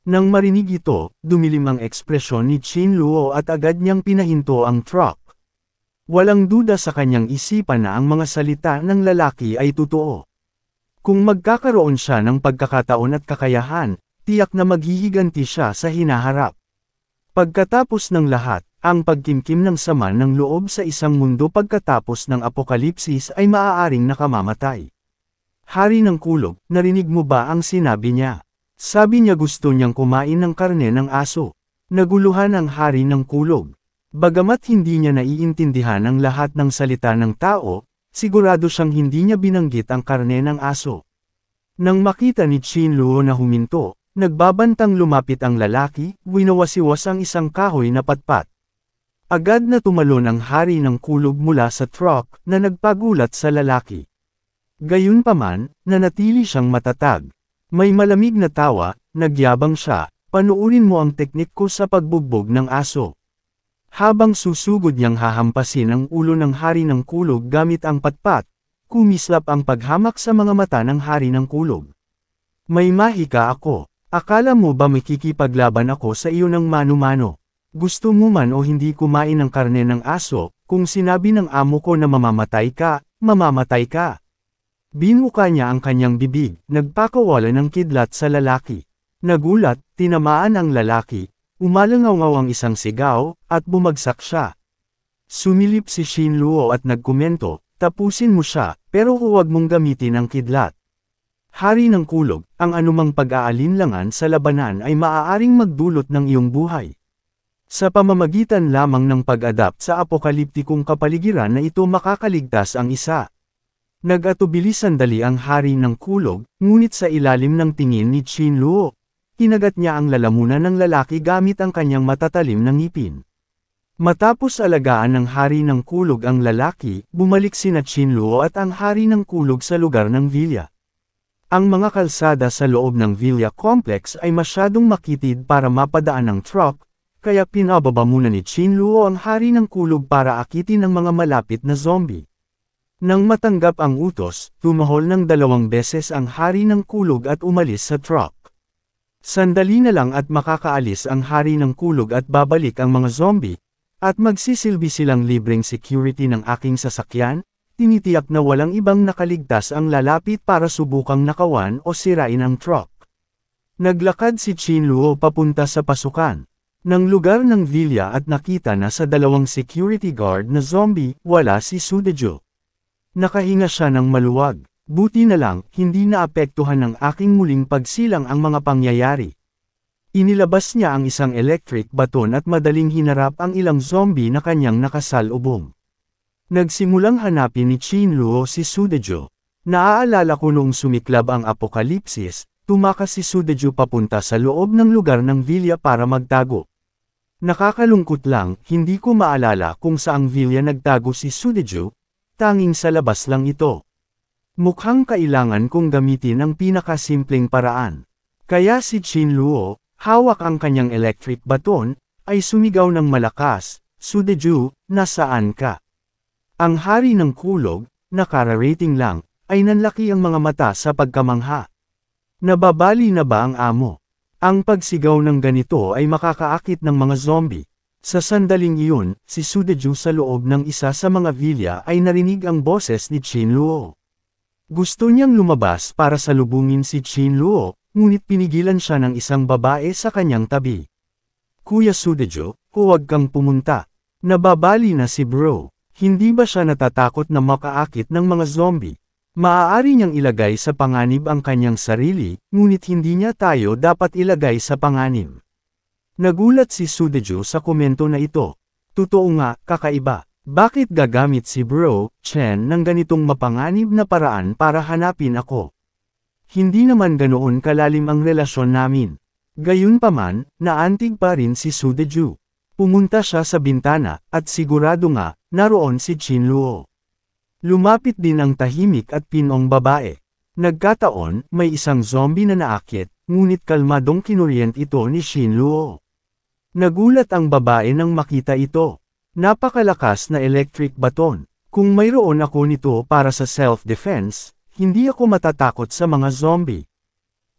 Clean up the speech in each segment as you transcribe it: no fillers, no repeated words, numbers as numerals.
Nang marinig ito, dumilim ang ekspresyon ni Chin Luo at agad niyang pinahinto ang truck. Walang duda sa kanyang isipan na ang mga salita ng lalaki ay totoo. Kung magkakaroon siya ng pagkakataon at kakayahan, tiyak na maghihiganti siya sa hinaharap. Pagkatapos ng lahat, ang pagkimkim ng sama ng loob sa isang mundo pagkatapos ng apokalipsis ay maaaring nakamamatay. Hari ng kulog, narinig mo ba ang sinabi niya? Sabi niya gusto niyang kumain ng karne ng aso. Naguluhan ang hari ng kulog. Bagamat hindi niya naiintindihan ang lahat ng salita ng tao, sigurado siyang hindi niya binanggit ang karne ng aso. Nang makita ni Chin Luo na huminto, nagbabantang lumapit ang lalaki, winawasiwas ang isang kahoy na patpat. Agad na tumalon ang hari ng kulog mula sa truck na nagpagulat sa lalaki. Gayunpaman, nanatili siyang matatag. May malamig na tawa, nagyabang siya, panuurin mo ang teknik ko sa pagbugbog ng aso. Habang susugod niyang hahampasin ang ulo ng hari ng kulog gamit ang patpat, kumislap ang paghamak sa mga mata ng hari ng kulog. May mahika ako. Akala mo ba makikipaglaban ako sa iyo ng mano-mano? Gusto mo man o hindi kumain ng karne ng aso, kung sinabi ng amo ko na mamamatay ka, mamamatay ka. Binuka niya ang kanyang bibig, nagpakawala ng kidlat sa lalaki. Nagulat, tinamaan ang lalaki, umalangaw-ngaw ang isang sigaw, at bumagsak siya. Sumilip si Chin Luo at nagkomento, tapusin mo siya, pero huwag mong gamitin ang kidlat. Hari ng kulog, ang anumang pag-aalinlangan sa labanan ay maaaring magdulot ng iyong buhay. Sa pamamagitan lamang ng pag-adapt sa apokaliptikong kapaligiran na ito makakaligtas ang isa. Nag-atubili sandali ang hari ng kulog, ngunit sa ilalim ng tingin ni Chin Luo, kinagat niya ang lalamunan ng lalaki gamit ang kanyang matatalim na ngipin. Matapos alagaan ng hari ng kulog ang lalaki, bumalik sina Chin Luo at ang hari ng kulog sa lugar ng villa. Ang mga kalsada sa loob ng villa complex ay masyadong makitid para mapadaan ng truck, kaya pinababa muna ni Chin Luo ang hari ng kulog para akitin ang mga malapit na zombie. Nang matanggap ang utos, tumahol ng 2 beses ang hari ng kulog at umalis sa truck. Sandali na lang at makakaalis ang hari ng kulog at babalik ang mga zombie, at magsisilbi silang libreng security ng aking sasakyan, tinitiyak na walang ibang nakaligtas ang lalapit para subukang nakawan o sirain ang truck. Naglakad si Chin Luo papunta sa pasukan. Nang lugar ng villa at nakita na sa 2 security guard na zombie, wala si Sudejo. Nakahinga siya ng maluwag. Buti na lang, hindi naapektuhan ng aking muling pagsilang ang mga pangyayari. Inilabas niya ang isang electric baton at madaling hinarap ang ilang zombie na kanyang nakasalubong. Nagsimulang hanapin ni Chin Luo si Sudejo. Naaalala ko noong sumiklab ang apokalipsis, tumakas si Sudejo papunta sa loob ng lugar ng villa para magtago. Nakakalungkot lang, hindi ko maalala kung saang villa nagtago si Sudejo, tanging sa labas lang ito. Mukhang kailangan kong gamitin ang pinakasimpleng paraan. Kaya si Chin Luo, hawak ang kanyang electric baton, ay sumigaw ng malakas, Sudejo, nasaan ka? Ang hari ng kulog, nakararating lang, ay nanlaki ang mga mata sa pagkamangha. Nababali na ba ang amo? Ang pagsigaw ng ganito ay makakaakit ng mga zombie. Sa sandaling iyon, si Sudejo sa loob ng isa sa mga villa ay narinig ang boses ni Chin Luo. Gusto niyang lumabas para salubungin si Chin Luo, ngunit pinigilan siya ng isang babae sa kanyang tabi. Kuya Sudejo, huwag kang pumunta. Nababali na si bro. Hindi ba siya natatakot na makaakit ng mga zombie? Maaari niyang ilagay sa panganib ang kanyang sarili, ngunit hindi niya tayo dapat ilagay sa panganib. Nagulat si Sudejo sa komento na ito. Totoo nga, kakaiba. Bakit gagamit si Bro Chen ng ganitong mapanganib na paraan para hanapin ako? Hindi naman ganoon kalalim ang relasyon namin. Gayunpaman, naantig pa rin si Sudejo. Pumunta siya sa bintana, at sigurado nga, naroon si Chin Luo. Lumapit din ang tahimik at pinong babae. Nagkataon, may isang zombie na naakit, ngunit kalmadong kinuryent ito ni Chin Luo. Nagulat ang babae nang makita ito. Napakalakas na electric baton. Kung mayroon ako nito para sa self-defense, hindi ako matatakot sa mga zombie.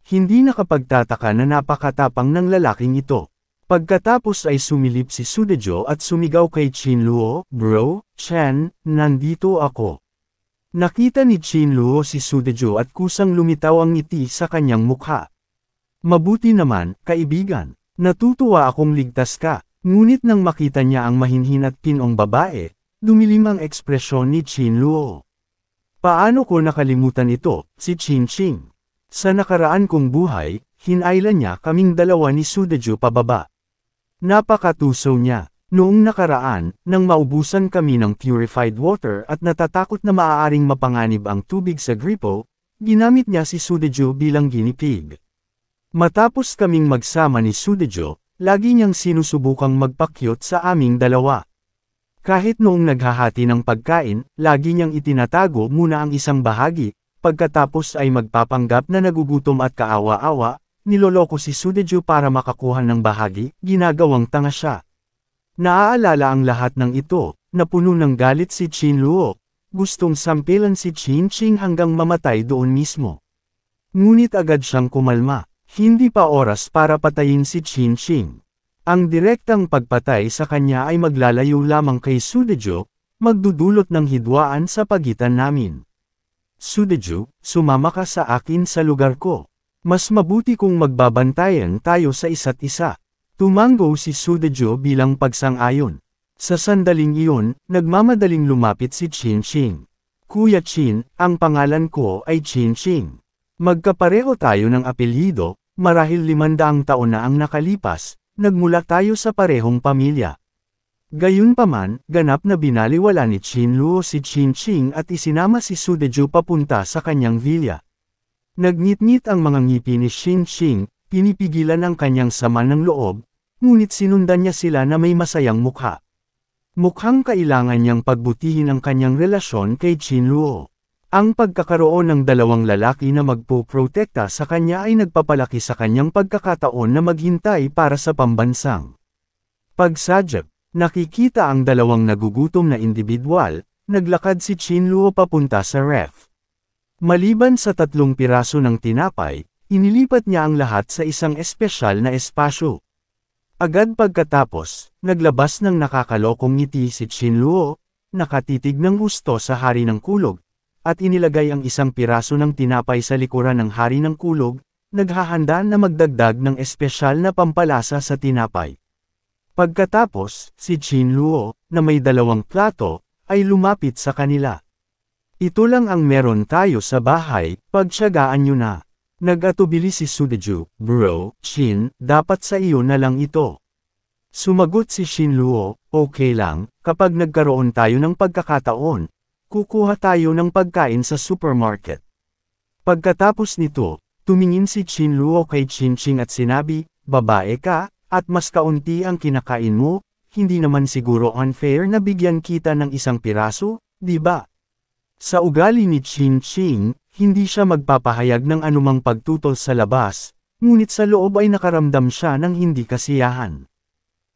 Hindi nakapagtataka na napakatapang ng lalaking ito. Pagkatapos ay sumilip si Sudejo at sumigaw kay Chinluo, "Bro, Chan, nandito ako." Nakita ni Chinluo si Sudejo at kusang lumitaw ang ngiti sa kanyang mukha. "Mabuti naman, kaibigan. Natutuwa akong ligtas ka." Ngunit nang makita niya ang mahinhin at pinong babae, dumilim ang ekspresyon ni Chinluo. "Paano ko nakalimutan ito, si Qingqing? Sa nakaraan kong buhay, hinailan niya kaming dalawa ni Sudejo pababa. Napakatuso niya. Noong nakaraan, nang maubusan kami ng purified water at natatakot na maaaring mapanganib ang tubig sa gripo, ginamit niya si Sudejo bilang guinea pig. Matapos kaming magsama ni Sudejo, lagi niyang sinusubukang magpakyut sa aming dalawa. Kahit noong naghahati ng pagkain, lagi niyang itinatago muna ang isang bahagi, pagkatapos ay magpapanggap na nagugutom at kaawa-awa, niloloko si Sudejo para makakuha ng bahagi, ginagawang tanga siya. Naaalala ang lahat ng ito, napuno ng galit si Chinluo, gustong sampilan si Qingqing hanggang mamatay doon mismo. Ngunit agad siyang kumalma. Hindi pa oras para patayin si Qingqing. Ang direktang pagpatay sa kanya ay maglalayo lamang kay Sudejo, magdudulot ng hidwaan sa pagitan namin. "Sudejo, sumama ka sa akin sa lugar ko. Mas mabuti kung magbabantayan tayo sa isa't isa." Tumango si Sudejo bilang pagsang-ayon. Sa sandaling iyon, nagmamadaling lumapit si Qingqing. "Kuya Qin, ang pangalan ko ay Qingqing. Magkapareho tayo ng apelyido. Marahil 500 taon na ang nakalipas, nagmula tayo sa parehong pamilya." Gayunpaman, ganap na binaliwala ni Chinluo si Qingqing at isinama si Sudejo papunta sa kanyang villa. Nagngit-ngit ang mga ngipin ni Qingqing, pinipigilan ang kanyang sama ng loob, ngunit sinundan niya sila na may masayang mukha. Mukhang kailangan niyang pagbutihin ang kanyang relasyon kay Chinluo. Ang pagkakaroon ng dalawang lalaki na magpoprotekta sa kanya ay nagpapalaki sa kanyang pagkakataon na maghintay para sa pambansang pagsadya. Nakikita ang dalawang nagugutom na individual, naglakad si Chinluo papunta sa ref. Maliban sa 3 piraso ng tinapay, inilipat niya ang lahat sa isang espesyal na espasyo. Agad pagkatapos, naglabas ng nakakalokong ngiti si Chinluo, nakatitig ng gusto sa hari ng kulog, at inilagay ang 1 piraso ng tinapay sa likuran ng hari ng kulog, naghahanda na magdagdag ng espesyal na pampalasa sa tinapay. Pagkatapos, si Chinluo, na may 2 plato, ay lumapit sa kanila. "Ito lang ang meron tayo sa bahay, pagtiyagaan nyo na." Nag-atubili si Sudejo, "Bro, Qin, dapat sa iyo na lang ito." Sumagot si Chinluo, "Okay lang, kapag nagkaroon tayo ng pagkakataon, kukuha tayo ng pagkain sa supermarket." Pagkatapos nito, tumingin si Chinluo kay Qingqing at sinabi, "Babae ka, at mas kaunti ang kinakain mo, hindi naman siguro unfair na bigyan kita ng 1 piraso, di ba?" Sa ugali ni Qingqing, hindi siya magpapahayag ng anumang pagtutol sa labas, ngunit sa loob ay nakaramdam siya ng hindi kasiyahan.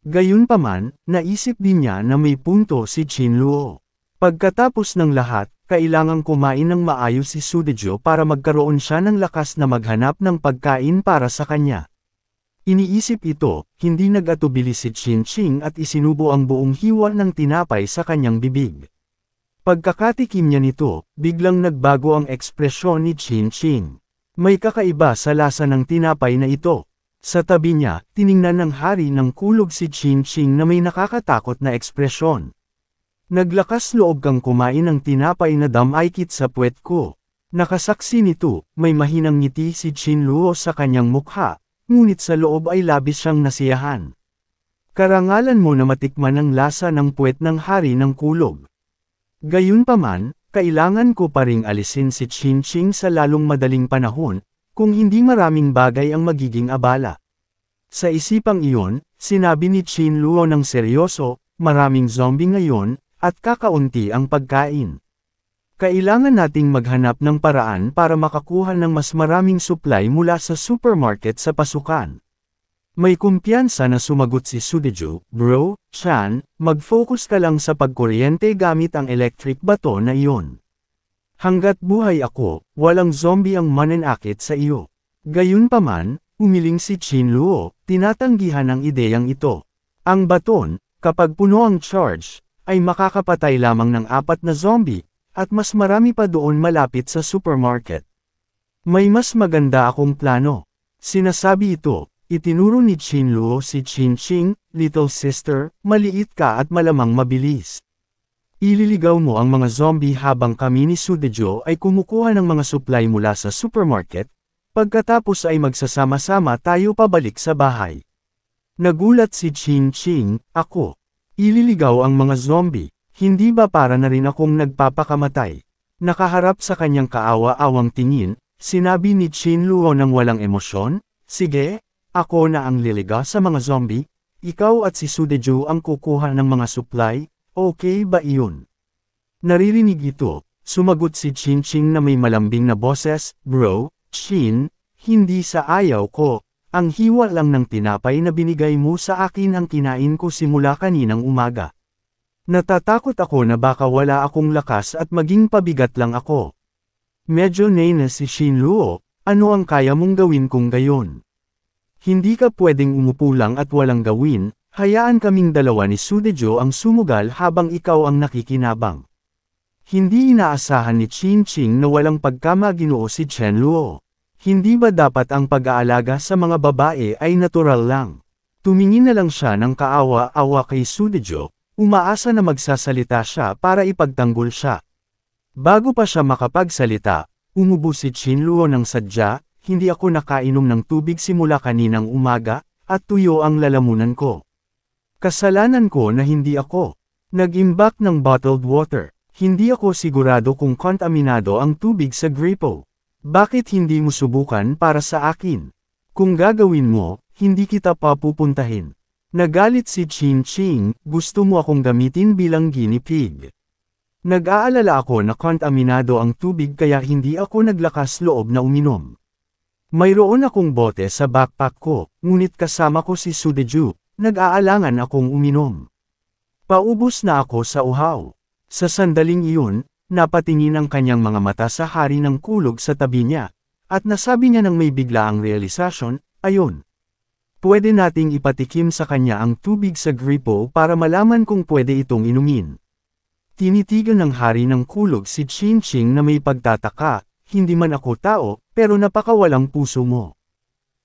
Gayunpaman, naisip din niya na may punto si Chinluo. Pagkatapos ng lahat, kailangang kumain ng maayos si Sudejo para magkaroon siya ng lakas na maghanap ng pagkain para sa kanya. Iniisip ito, hindi nag-atubili si Qingqing at isinubo ang buong hiwa ng tinapay sa kanyang bibig. Pagkakatikim niya nito, biglang nagbago ang ekspresyon ni Qingqing. May kakaiba sa lasa ng tinapay na ito. Sa tabi niya, tiningnan ng hari ng kulog si Qingqing na may nakakatakot na ekspresyon. "Naglakas loob kang kumain ng tinapay na damaykit sa puwet ko." Nakasaksi nito, may mahinang ngiti si Chinluo sa kanyang mukha, ngunit sa loob ay labis siyang nasiyahan. "Karangalan mo na matikman ang lasa ng puwet ng hari ng kulog." Gayunpaman, kailangan ko pa ring alisin si Qingqing sa lalong madaling panahon, kung hindi maraming bagay ang magiging abala. Sa isipang iyon, sinabi ni Chinluo ng seryoso, "Maraming zombie ngayon, at kakaunti ang pagkain. Kailangan nating maghanap ng paraan para makakuha ng mas maraming supply mula sa supermarket sa pasukan." May kumpiyansa na sumagot si Sudejo, "Bro, Chan, mag-focus ka lang sa pagkuryente gamit ang electric bato na iyon. Hanggat buhay ako, walang zombie ang mananakit sa iyo." Gayunpaman, umiling si Qin Luo, tinatanggihan ang ideyang ito. Ang baton, kapag puno ang charge, ay makakapatay lamang ng 4 na zombie, at mas marami pa doon malapit sa supermarket. May mas maganda akong plano. Sinasabi ito, itinuro ni Qin Luo si Qin Qing, little sister, maliit ka at malamang mabilis. Ililigaw mo ang mga zombie habang kami ni Sudejo ay kumukuha ng mga supply mula sa supermarket, pagkatapos ay magsasama-sama tayo pabalik sa bahay. Nagulat si Qin Qing, ako. Ililigaw ang mga zombie, hindi ba para na rin akong nagpapakamatay? Nakaharap sa kanyang kaawa-awang tingin, sinabi ni Qin Luo ng walang emosyon, sige, ako na ang liliga sa mga zombie, ikaw at si Sudejo ang kukuha ng mga supply, okay ba iyon? Naririnig ito, sumagot si Qin Qing na may malambing na boses, bro, Qin, hindi sa ayaw ko, ang hiwa lang ng tinapay na binigay mo sa akin ang kinain ko simula kaninang umaga. Natatakot ako na baka wala akong lakas at maging pabigat lang ako. Medyo nainis si Qin Luo, ano ang kaya mong gawin kung gayon? Hindi ka pwedeng umupo lang at walang gawin, hayaan kaming dalawa ni Sudejo ang sumugal habang ikaw ang nakikinabang. Hindi inaasahan ni Qin Qing na walang pagkamaginoo si Chen Luo. Hindi ba dapat ang pag-aalaga sa mga babae ay natural lang? Tumingin na lang siya ng kaawa-awa kay Sudejo, umaasa na magsasalita siya para ipagtanggol siya. Bago pa siya makapagsalita, umubo si Qin Luo ng sadya, hindi ako nakainom ng tubig simula kaninang umaga, at tuyo ang lalamunan ko. Kasalanan ko na hindi ako nag-imbak ng bottled water. Hindi ako sigurado kung kontaminado ang tubig sa gripo. Bakit hindi mo subukan para sa akin? Kung gagawin mo, hindi kita papupuntahin. Nagalit si Qin Qing, gusto mo akong gamitin bilang guinea pig. Nag-aalala ako na kontaminado ang tubig kaya hindi ako naglakas loob na uminom. Mayroon akong bote sa backpack ko, ngunit kasama ko si Sudejo, nag-aalangan akong uminom. Paubos na ako sa uhaw. Sa sandaling iyon, napatingin ang kanyang mga mata sa hari ng kulog sa tabi niya, at nasabi niya nang may biglaang realisasyon, ayun. Pwede nating ipatikim sa kanya ang tubig sa gripo para malaman kung pwede itong inumin. Tinitigan ng hari ng kulog si Qin Qing na may pagtataka, hindi man ako tao, pero napakawalang puso mo.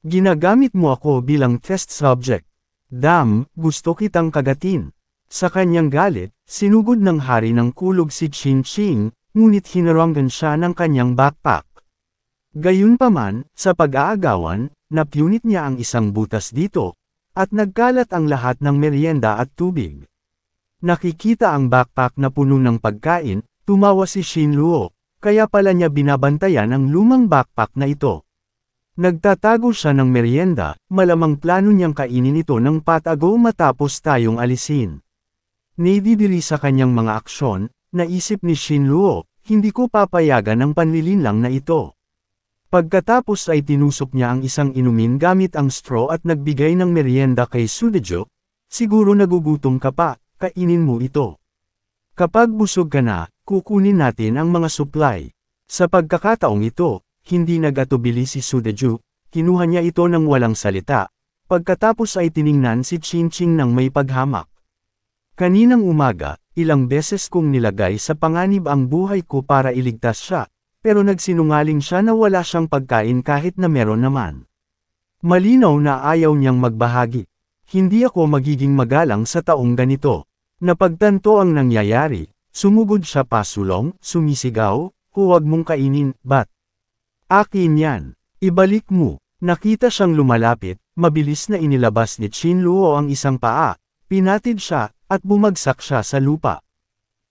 Ginagamit mo ako bilang test subject. Damn, gusto kitang kagatin. Sa kanyang galit, sinugod ng hari ng kulog si Qin Qing, ngunit hinarangan siya ng kanyang backpack. Gayunpaman, sa pag-aagawan, napunit niya ang isang butas dito, at nagkalat ang lahat ng merienda at tubig. Nakikita ang backpack na puno ng pagkain, tumawa si Qin Luo, kaya pala niya binabantayan ang lumang backpack na ito. Nagtatago siya ng merienda, malamang plano niyang kainin ito ng patago matapos tayong alisin. Naididiri sa kanyang mga aksyon, naisip ni Qin Luo, hindi ko papayagan ang panlilinlang na ito. Pagkatapos ay tinusok niya ang isang inumin gamit ang straw at nagbigay ng merienda kay Sudejo, siguro nagugutom ka pa, kainin mo ito. Kapag busog ka na, kukunin natin ang mga supply. Sa pagkakataong ito, hindi nagatubili si Sudejo, kinuha niya ito ng walang salita, pagkatapos ay tiningnan si Qin Qing ng may paghamak. Kaninang umaga, ilang beses kong nilagay sa panganib ang buhay ko para iligtas siya, pero nagsinungaling siya na wala siyang pagkain kahit na meron naman. Malinaw na ayaw niyang magbahagi. Hindi ako magiging magalang sa taong ganito. Napagtanto ang nangyayari, sumugod siya pasulong, sumisigaw, huwag mong kainin, bat. Akin yan, ibalik mo. Nakita siyang lumalapit, mabilis na inilabas ni Qin Luo ang isang paa, pinatid siya, at bumagsak siya sa lupa.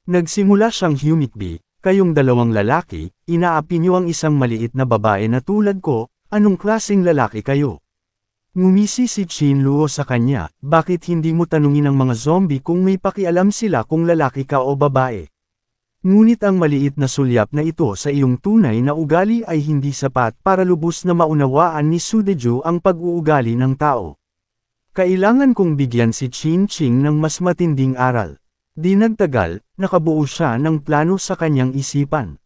Nagsimula siyang humikbi, kayong dalawang lalaki, inaapi niyo ang isang maliit na babae na tulad ko, anong klaseng lalaki kayo? Ngumisi si Qin Luo sa kanya, bakit hindi mo tanungin ang mga zombie kung may pakialam sila kung lalaki ka o babae? Ngunit ang maliit na sulyap na ito sa iyong tunay na ugali ay hindi sapat para lubos na maunawaan ni Sudejo ang pag-uugali ng tao. Kailangan kong bigyan si Qin Qing ng mas matinding aral. Di nagtagal, nakabuo siya ng plano sa kanyang isipan.